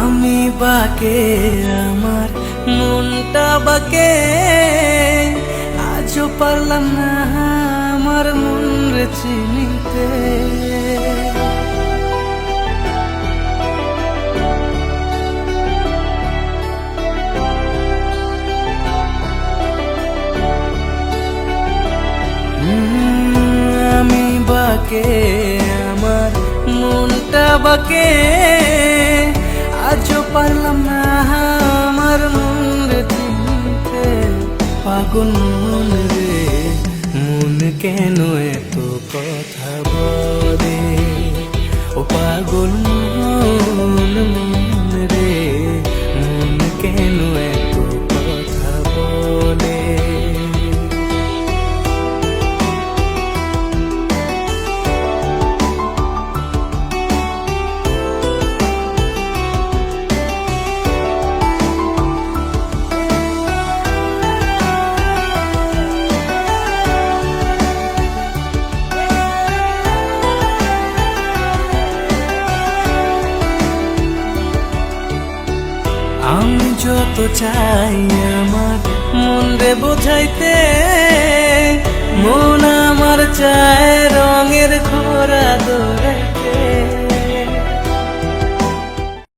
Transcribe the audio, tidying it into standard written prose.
আমি বাকে আমার মনটা বাকে, আজও পারলাম না আমার মন রে চিনিতে। আমি বাকে আমার মনটা বাকে, আজও পারলাম না আমার মন রে চিনতে। পাগল মন রে মন কেন এত কথা বলে, ও পাগল মন মন রে মন কেন এত কথা বলে। আমি যত চাই আমার মন রে বোঝাইতে, মন আমার চায় রঙের খোরা দোরাইতে।